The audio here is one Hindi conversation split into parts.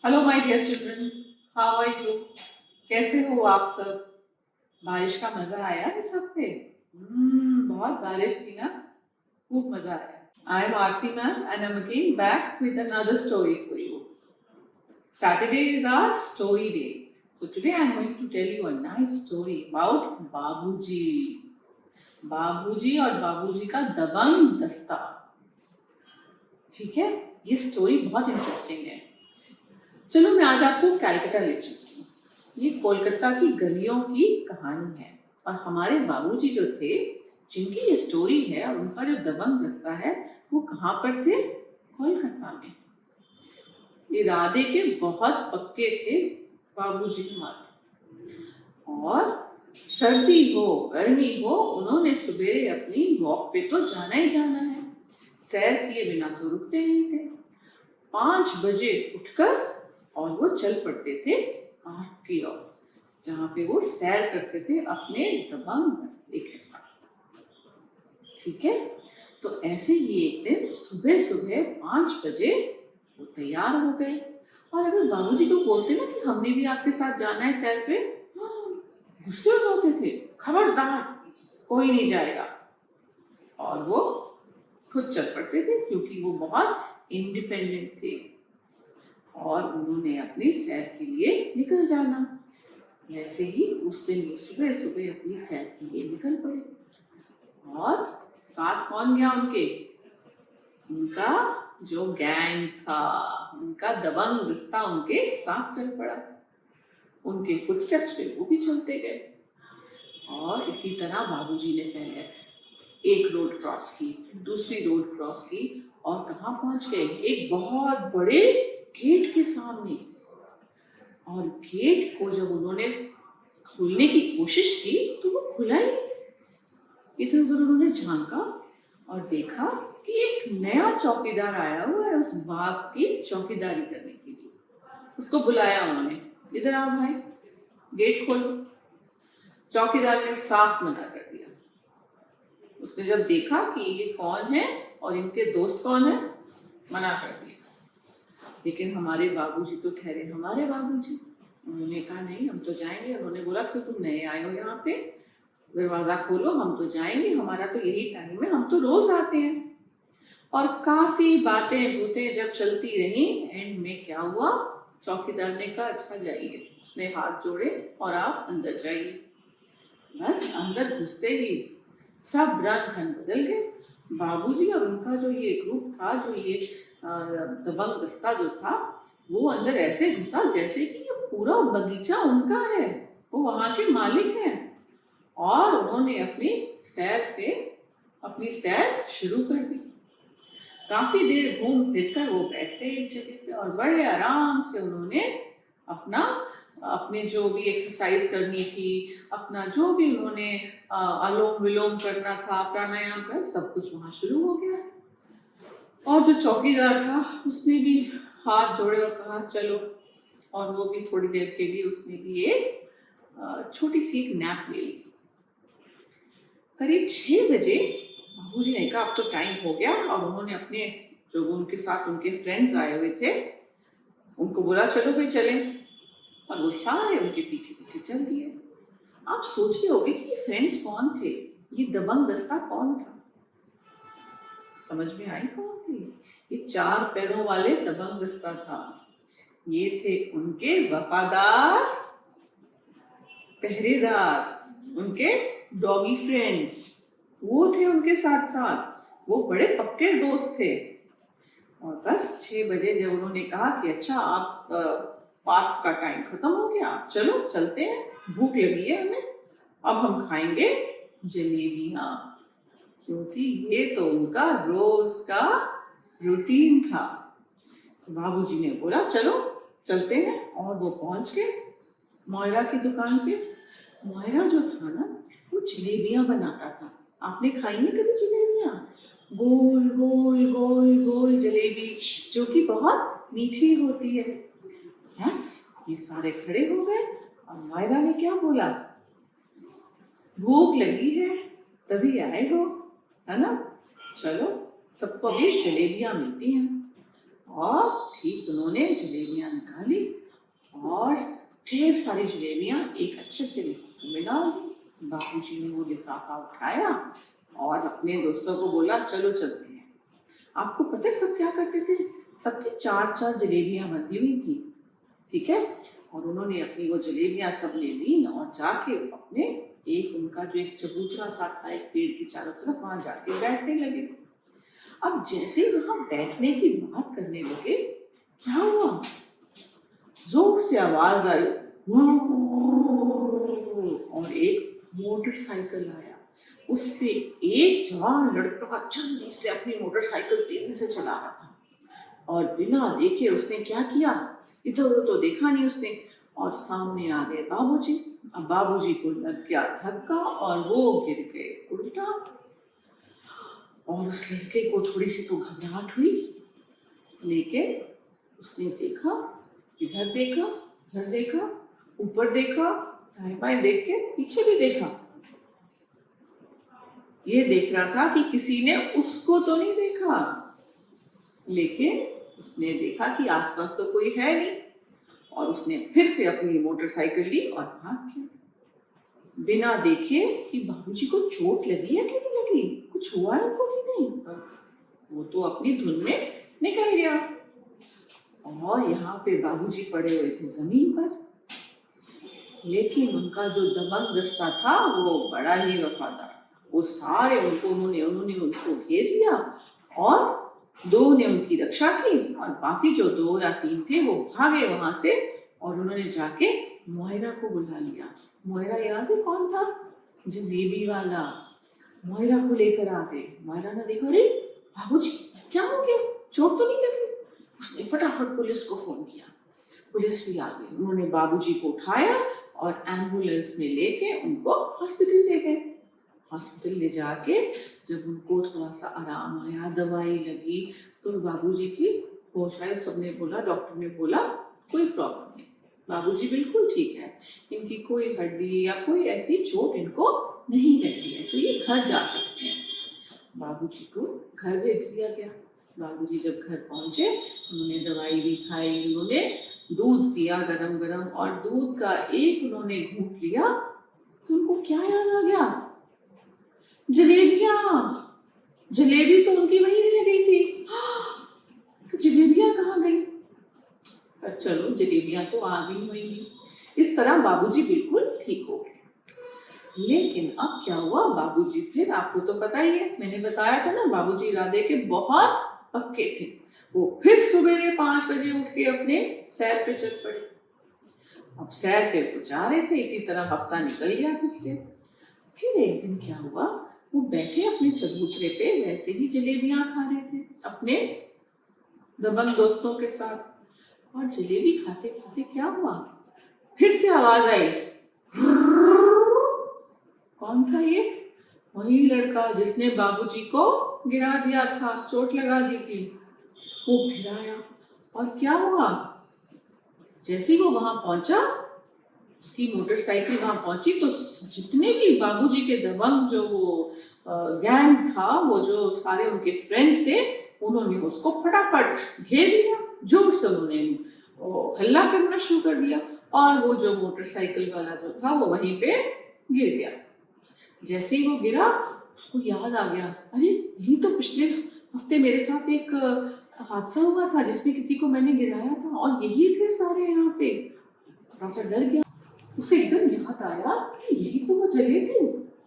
Hello my dear children, how are you? कैसे हो आप सब? बारिश का मजा आया इस हफ्ते? बहुत बारिश थी ना, खूब मजा आया। I am Aarti ma'am and I am again back with another story for you. Saturday is our story day. So today I am going to tell you a nice story about बाबूजी. बाबूजी और बाबूजी का दबंग दस्ता. ठीक है, ये स्टोरी बहुत इंटरेस्टिंग है. चलो मैं आज आपको कैलकाटा ले चलती हूँ. ये कोलकाता की गलियों की कहानी है और हमारे बाबूजी जो थे, जिनकी ये स्टोरी है और उनका जो दबंग दस्ता है, वो कहाँ पर थे? कोलकाता में. इरादे के बहुत पक्के थे बाबूजी हमारे. और सर्दी हो गर्मी हो, उन्होंने सुबह अपनी वॉक पे तो जाना ही जाना है. सैर किए बिना तो रुकते नहीं थे. 5 बजे उठकर और वो चल पड़ते थे पार्क की ओर, जहाँ पे वो सैर करते थे अपने दबंग दस्ते के साथ. ठीक है, तो ऐसे ही एक दिन सुबह सुबह 5 बजे वो तैयार हो गए. और अगर बाबूजी को बोलते ना कि हमने भी आपके साथ जाना है सैर पे, गुस्से हो जाते थे. खबरदार, कोई नहीं जाएगा. और वो खुद चल पड़ते थे क्योंकि वो बहुत इंडिपेंडेंट थे और उन्होंने अपनी सैर के लिए निकल जाना. वैसे ही उस दिन वो सुबह सुबह अपनी सैर के लिए निकल पड़े. और साथ कौन गया उनके? उनका जो गैंग था, उनका दबंग दस्ता उनके साथ चल पड़ा. उनके फुटस्टेप्स पे वो भी चलते गए. और इसी तरह बाबूजी ने पहले एक रोड क्रॉस की, दूसरी रोड क्रॉस की और कहाँ पहुंच गए? एक बहुत बड़े गेट के सामने. और गेट को जब उन्होंने खोलने की कोशिश की तो वो खुला ही नहीं. इधर उधर उन्होंने झांका और देखा कि एक नया चौकीदार आया हुआ है उस बाग की चौकीदारी करने के लिए. उसको बुलाया उन्होंने, इधर आओ भाई, गेट खोलो. चौकीदार ने साफ मना कर दिया. उसने जब देखा कि ये कौन है और इनके दोस्त कौन है, मना कर दिया. लेकिन हमारे बाबूजी तो ठहरे हमारे बाबूजी. उन्होंने कहा नहीं, हम तो जाएंगे. उन्होंने बोला क्यों, तुम नए आए हो यहाँ पे, दरवाजा खोलो, हम तो जाएंगे, हमारा तो यही टाइम है, हम तो रोज आते हैं. और काफी बातें बूतें जब चलती रही, एंड में क्या हुआ? चौकीदार ने कहा अच्छा जाइए. उसने हाथ जोड़े और आप अंदर जाइए. बस अंदर घुसते ही सब रंग ढंग बदल गए. बाबूजी और उनका जो ये ग्रुप था, जो ये दबंग दस्ता जो था, वो अंदर ऐसे घुसा जैसे कि ये पूरा बगीचा उनका है, वो वहां के मालिक हैं. और उन्होंने अपनी सैर शुरू कर दी. काफी देर घूम फिर कर वो बैठ गए एक जगह पे और बड़े आराम से उन्होंने अपने जो भी एक्सरसाइज करनी थी, अपना जो भी उन्होंने अनुलोम विलोम करना था, प्राणायाम कर, सब कुछ वहां शुरू हो गया. और जो चौकीदार था उसने भी हाथ जोड़े और कहा चलो. और वो भी थोड़ी देर के लिए उसने भी एक छोटी सी एक नैप ले ली. करीब 6 बजे बाबूजी ने कहा अब तो टाइम हो गया. और उन्होंने अपने जो उनके साथ उनके फ्रेंड्स आए हुए थे उनको बोला चलो भाई चलें. और वो सारे उनके पीछे पीछे चल दिए. आप सोच रहे होगे कि ये फ्रेंड्स कौन थे, ये दबंग दस्ता कौन था? समझ में आई कौन थे? ये 4 पैरों वाले दबंग दस्ता था. ये थे उनके वफादार पहरेदार, उनके डॉगी फ्रेंड्स. वो थे उनके साथ साथ, वो बड़े पक्के दोस्त थे. और बस 6 बजे जब उन्होंने कहा कि अच्छा आप पार्क का टाइम खत्म हो गया, चलो चलते हैं, भूख लगी है हमें, अब हम खाएंगे जलेबियां. क्योंकि ये तो उनका रोज का रूटीन था. तो बाबूजी ने बोला चलो चलते हैं. और वो पहुंच गए मोयरा की दुकान पे. मोयरा जो था ना, वो जलेबियां बनाता था. आपने खाई है कभी जलेबियां? गोल गोल गोल गोल जलेबी, जो कि बहुत मीठी होती है. बस ये सारे खड़े हो गए और मोयरा ने क्या बोला, भूख लगी है तभी आए हो, है ना, चलो सबको अभी जलेबियां मिलती हैं. और ठीक उन्होंने जलेबियां निकाली और ढेर सारी जलेबियां एक अच्छे से लिफाफे में डाल दी। बाबूजी ने वो लिफाफा उठाया और अपने दोस्तों को बोला चलो चलते हैं। आपको पता है सब क्या करते थे? सबकी 4-4 जलेबियां बंधी हुई थी, ठीक है। और उन्होंने अपनी वो जलेबियां सब ले ली और जाके अपने एक उनका जो एक चबूतरा सा था एक पेड़ के चारों तरफ, वहां जाके बैठने लगे। अब जैसे ही वहां बैठने की बात करने लगे, क्या हुआ? जोर से आवाज आई और एक मोटरसाइकिल आया। उस पे एक जवान लड़का जल्दी से अपनी मोटरसाइकिल तेजी से चला रहा था और बिना देखे उसने क्या किया, इधर उधर तो देखा नहीं उसने, और सामने आ गए बाबूजी। अब बाबूजी को लग गया धक्का और वो गिर गए उल्टा। और उस लड़के को थोड़ी सी तो घबराहट हुई, लेकिन उसने देखा, इधर देखा, उधर देखा, ऊपर देखा, दाएं बाएं देख के पीछे भी देखा। ये देख रहा था कि किसी ने उसको तो नहीं देखा, लेकिन उसने देखा कि आसपास तो कोई है नहीं और उसने फिर से अपनी मोटरसाइकिल ली और भाग गया, बिना देखे कि बाबूजी को चोट लगी है कि नहीं लगी, कुछ हुआ है उनको कि नहीं। वो तो अपनी धुन में निकल गया और यहाँ पे बाबूजी पड़े हुए थे जमीन पर। लेकिन उनका जो दबंग दस्ता था वो बड़ा ही वफादार, वो सारे उन्होंने उनको घेर लिया और 2 ने उनकी रक्षा की और बाकी जो 2 या 3 थे वो भागे वहां से और उन्होंने जाके मोयरा को बुला लिया। मोयरा याद है कौन था? जलेबी वाला। मोयरा को लेकर आ गए। मोयरा ने देखा, अरे बाबूजी क्या हो गया, चोट तो नहीं लगी? उसने फटाफट पुलिस को फोन किया, पुलिस भी आ गई। उन्होंने बाबूजी को उठाया और एम्बुलेंस में लेके उनको हॉस्पिटल ले गए। हॉस्पिटल ले जाके जब उनको थोड़ा सा आराम आया, दवाई लगी, तो बाबूजी की होश आई। सबने बोला, डॉक्टर ने बोला कोई प्रॉब्लम नहीं, बाबूजी बिल्कुल ठीक है, इनकी कोई हड्डी या कोई ऐसी चोट इनको नहीं लगी है, तो ये घर जा सकते हैं। बाबूजी को घर भेज दिया गया। बाबूजी जब घर पहुंचे, उन्होंने दवाई भी खाई, उन्होंने दूध पिया गरम गरम, और दूध का एक उन्होंने घूंट लिया तो उनको क्या याद आ गया? जलेबियां। जलेबी तो उनकी वहीं रह गई थी। तो जलेबियां कहाँ गई? चलो जलेबियां तो आ गई होंगी। इस तरह बाबूजी बिल्कुल ठीक हो गए। लेकिन अब क्या हुआ, बाबूजी फिर, आपको तो पता ही है, मैंने बताया था ना, बाबूजी इरादे के बहुत पक्के थे। वो फिर सवेरे 5 बजे उठ के अपने सैर पे चल पड़े। अब सैर पे वो जा रहे थे, इसी तरह हफ्ता निकल गया फिर से। फिर एक दिन क्या हुआ, वो बैठे अपने चबूतरे पे वैसे ही जलेबियां खा रहे थे अपने दबंग दोस्तों के साथ। और जलेबी खाते खाते क्या हुआ, फिर से आवाज आई। कौन था ये? वही लड़का जिसने बाबूजी को गिरा दिया था, चोट लगा दी थी। वो फिर आया और क्या हुआ, जैसे ही वो वहां पहुंचा, उसकी मोटरसाइकिल वहां पहुंची, तो जितने भी बाबूजी के दबंग जो वो गैंग था, वो जो सारे उनके फ्रेंड्स थे, उन्होंने उसको फटाफट घेर लिया। जोर से उन्होंने हल्ला करना शुरू कर दिया और वो जो मोटरसाइकिल वाला जो था वो वहीं पे गिर गया। जैसे ही वो गिरा, उसको याद आ गया, अरे यही तो पिछले हफ्ते मेरे साथ एक हादसा हुआ था जिसमें किसी को मैंने गिराया था और यही थे सारे यहाँ पे। थोड़ा सा डर गया, उसे एकदम याद आया कि यही तो वो जगह थी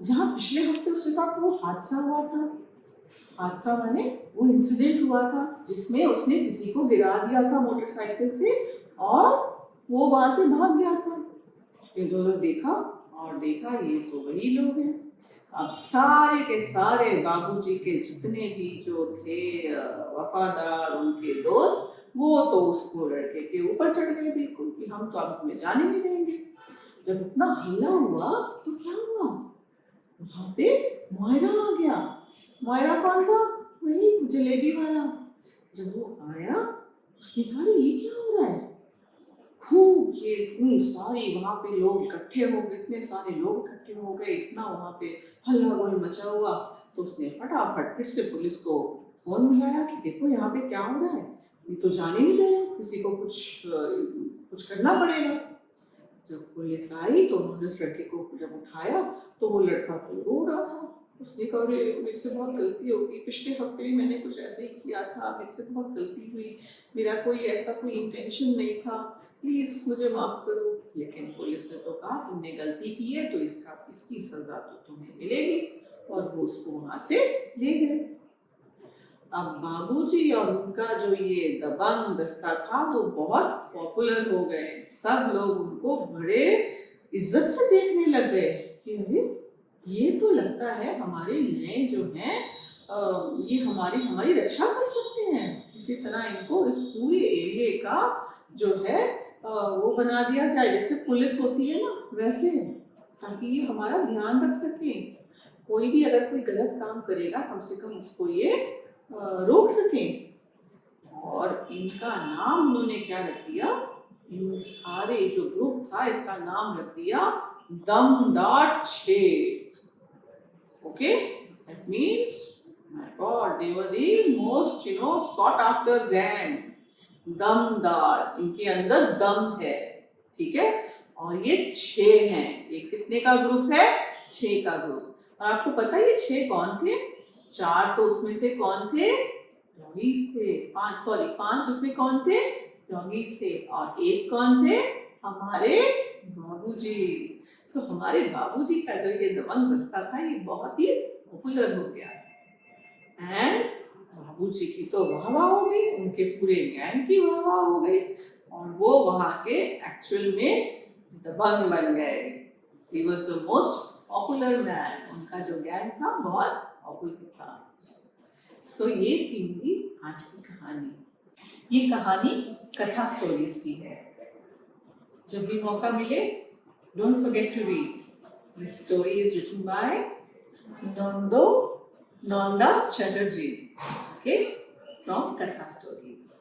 जहाँ पिछले हफ्ते उसके साथ वो हादसा हुआ था। हादसा माने वो इंसिडेंट हुआ था जिसमें उसने किसी को गिरा दिया था मोटरसाइकिल से और वो वहां से भाग गया था। उसने दोनों देखा और देखा ये तो वही लोग हैं। अब सारे के सारे बाबूजी के जितने भी जो थे वफादार उनके दोस्त, वो तो उसको लड़के के ऊपर चढ़ गए बिल्कुल कि हम तो अब तुम्हें जाने नहीं देंगे। जब इतना हल्ला हुआ तो क्या हुआ, वहां पे मोयरा आ गया। मोयरा कौन था? वही जलेबी वाला। जब वो आया, उसने कहा ये क्या हो रहा है, खूब ये इतनी सारी वहां पे लोग इकट्ठे हो गए, इतने सारे लोग इकट्ठे हो गए, इतना वहां पे हल्ला गोल मचा हुआ। तो उसने फटाफट फिर से पुलिस को फोन मिलाया कि देखो यहाँ पे क्या हो रहा है। ये तो जाने नहीं दे रहे, किसी को कुछ करना पड़ेगा। जब पुलिस आई तो उन्होंने उस लड़के को जब उठाया तो वो लड़का तो रो रहा था। उसने कहा अरे मेरे से बहुत गलती हो गई, पिछले हफ्ते भी मैंने कुछ ऐसे ही किया था, मेरे से बहुत गलती हुई, मेरा कोई इंटेंशन नहीं था, प्लीज मुझे माफ करो। लेकिन पुलिस ने तो कहा तुमने गलती की है तो इसकी सजा तो तुम्हें मिलेगी, और वो उसको वहां से ले गए। अब बाबूजी और उनका जो ये दबंग दस्ता था वो बहुत पॉपुलर हो गए। सब लोग उनको बड़े इज्जत से देखने लग गए कि अरे ये तो लगता है हमारे नए जो हैं ये हमारी हमारी रक्षा कर सकते हैं। इसी तरह इनको इस पूरे एरिया का जो है वो बना दिया जाए, जैसे पुलिस होती है ना वैसे, ताकि ये हमारा ध्यान रख सके। कोई भी अगर कोई गलत काम करेगा कम से कम उसको ये रोक सकें। और इनका नाम उन्होंने क्या रख दिया, इन सारे जो ग्रुप था इसका नाम रख दिया दमदार 6। Okay, that means my God, they were the most sought after gang. दमदार, इनके अंदर दम है, ठीक है। और ये 6 हैं। ये कितने का ग्रुप है? 6 का ग्रुप। और आपको पता है ये 6 कौन थे? 4 तो उसमें से कौन थे? डॉगीज थे। 5 उसमें कौन थे? डॉगीज थे। और एक कौन थे? हमारे बाबूजी। सो हमारे बाबूजी का जो ये दबंग दस्ता था ये बहुत ही पॉपुलर हो गया। एंड बाबूजी की तो वाह वाह हो गई, उनके पूरे गैंग की वाह वाह हो गई, और वो वहां के एक्चुअल में दबंग बन गए। He was the most popular man. उनका जो गैंग था बहुत पॉपुलर था। सो ये थी मेरी आज की कहानी। ये कहानी कथा स्टोरीज की है। जब भी मौका मिले, don't forget to read. This story is written by Nanda Chatterjee, okay, from Katha Stories.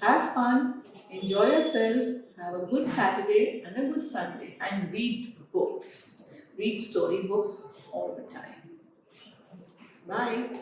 Have fun, enjoy yourself, have a good Saturday and a good Sunday, and read books. Read story books all the time. Bye.